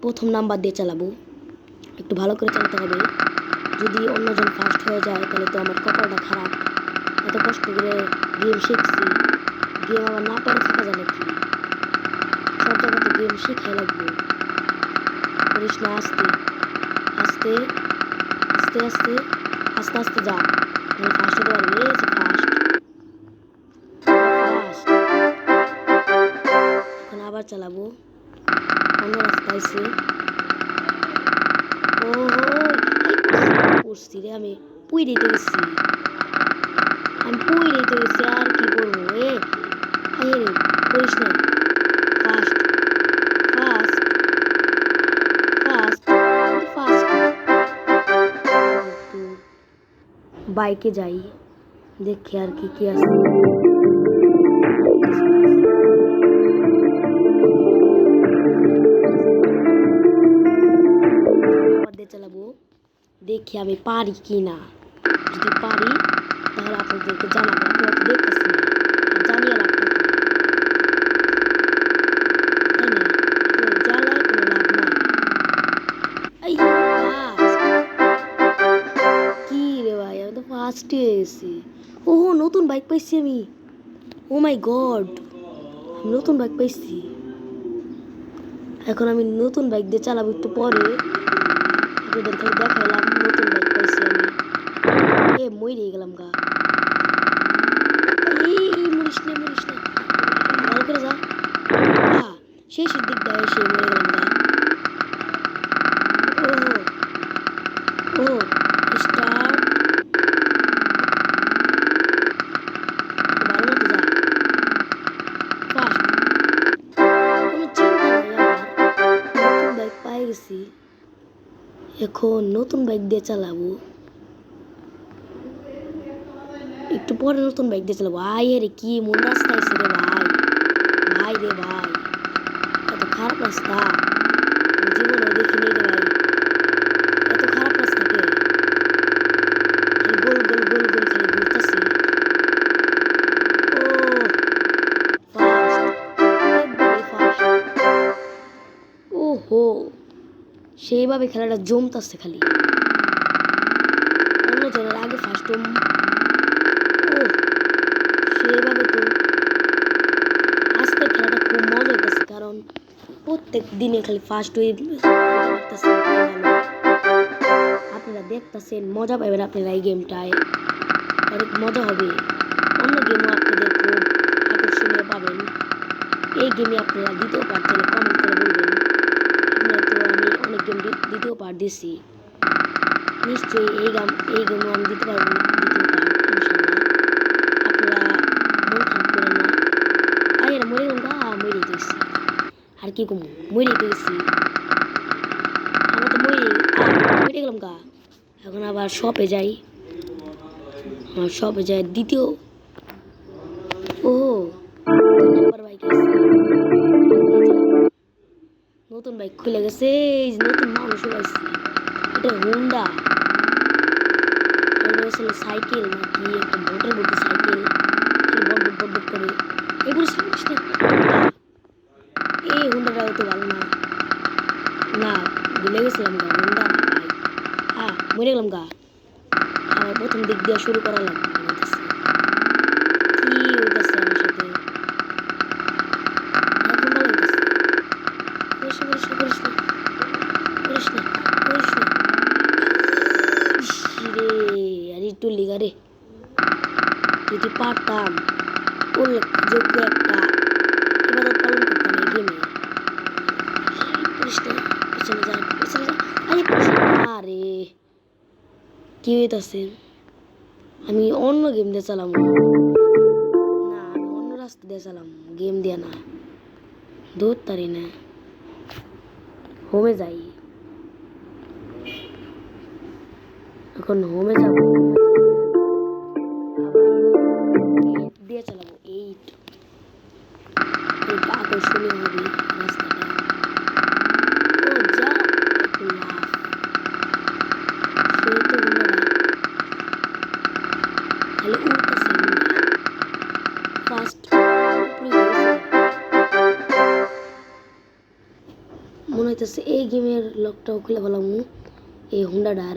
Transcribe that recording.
প্রথম নাম্বার দিয়ে চালাবো। একটু ভালো করে চালাতে হবে। যদি অন্যজন ফার্স্ট হয়ে যায় তাহলে তো আমার কপালটা খারাপ। এত কষ্ট করে গেম শিখছি, গেম আবার না পেরে থাকা যায় নাকি? সব জায়গাতে গেম শিখাই লাগবে। করিস না, আস্তে আস্তে আস্তে আস্তে আস্তে আস্তে যা, তাহলে ফার্স্ট হতে পারবি। এই যে ফার্স্ট ফার্স্ট। এখন আবার চালাবো, অন্য রাস্তা আছে। ও পড়ছি রে, আমি পুই দিতে গেছি, আমি পুই দিতে গেছি, আর কি করবো? রে করিস না। First first first first. একটু বাইকে যাই, দেখি আর কি কি আছে। চালাবো, দেখি আমি পারি কি না। যদি পারি তাহলে আপনাদেরকে জানাবো। আপনারা তো দেখতেছি না, জানিয়ে লাভ নেই, তাই না? জ্বালায় কোনো লাভ নাই। এই কি রে ভাই, আমি তো ফার্স্ট হয়ে গেছি। ওহো, নতুন বাইক পাইছি আমি। ও মাই গড, আমি নতুন বাইক পাইছি। এখন আমি নতুন বাইক দিয়ে চালাবো একটু পরে। আপনাদের খালি দেখাইলাম নতুন বাইক পাইছি আমি। মরে গেলাম গা। মরিস না মরিস না, ভালো করে যা। শেষের দিক দিয়ে এসে মরে গেলাম গা। ও স্টার্ট, ভালো মতো যা। ফার্স্ট, কোনো চিন্তা নাই আমার, নতুন বাইক পাই গেছি। এখন নতুন বাইক দিয়ে চালাবো, একটু পরে নতুন বাইক দিয়ে চালাবো। রে কি মন রাস্তা আছে রে ভাই, ভাই রে ভাই, এত খারাপ রাস্তা জীবনে দেখিনি রে ভাই। এত খারাপ রাস্তা কে? গোল গোল গোল গোল খালি ঘুরতেছি। ও ফার্স্ট, একবারে ফার্স্ট। ওহো, সেইভাবে খেলাটা জমতাছে খালি। অন্য জনের আগে ফার্স্ট ও সেইভাবে তো আজকের খেলাটা খুব মজা হইতেছে, কারণ প্রত্যেক দিনে খালি ফার্স্ট হয়ে পারতেছে। আপনারা দেখতেছেন, মজা পাবেন আপনারা এই গেমটায়, অনেক মজা হবে। অন্য গেমও আপনাদের খুব আকর্ষণীয় পাবেন। এই গেমে আপনারা দ্বিতীয় পার্ট চাইলে কমেন্ট করে বলবেন। আপনারা তো আমি অনেক গেম দ্বিতীয় পার্ট দিছি, নিশ্চয়ই এই গেমও আমি দিতে পারবো দ্বিতীয় পার্ট ইনশাল্লাহ। আপনারা মন খারাপ করেন না। মরে গেলাম গা, মরে গেছি। আর কি কমু, মরে গেছি আমরা তো, মরে গেলাম গা। এখন আবার শপে যাই, শপে যাই দ্বিতীয়। ও নাম্বার বাইক আছে, নতুন বাইক খুলে গেছে, এই নতুন মানুষও পাইছি। এটা হুন্ডা, আসলে সাইকেল নাকি একটা মোটর বোটের সাইকেল, বট বট বট করে। এগুলো এই হুন্ডাটাও তো ভালো না, না ভুলে গেছিলাম গা, হুন্ডা না ভাই। মরে গেলাম গা। আবার প্রথম দিক দিয়ে শুরু করা লাগবে। কি হইতেছে আমার সাথে? এখন ভালো হইতেছে। করিস না করিস না করিস না করিস না করিস না। রে আর একটু লিগা রে, যদি পারতাম উল্লেখযোগ্য একটা ইবাদত পালন করতাম এই গেমে। করিস না, পিছনে যা পিছনে যা। আরে কি হইতাছে? আমি অন্য গেম দিয়ে চালাম না, আমি অন্য রাস্তা দিয়ে চালাম, গেম দিয়ে না। ধরতারি না, হোমে যাই। এখন হোমে যাব, এইট দিয়ে চালাবো। এইট আকর্ষণীয় হবে রাস্তাটা। ও যা একটু লাভ, সেই তো খালি উঠতেছে। ফার্স্ট মনে হইতেছে এই গেমের লকটাও খুলে ফেলাম এই হুন্ডাডার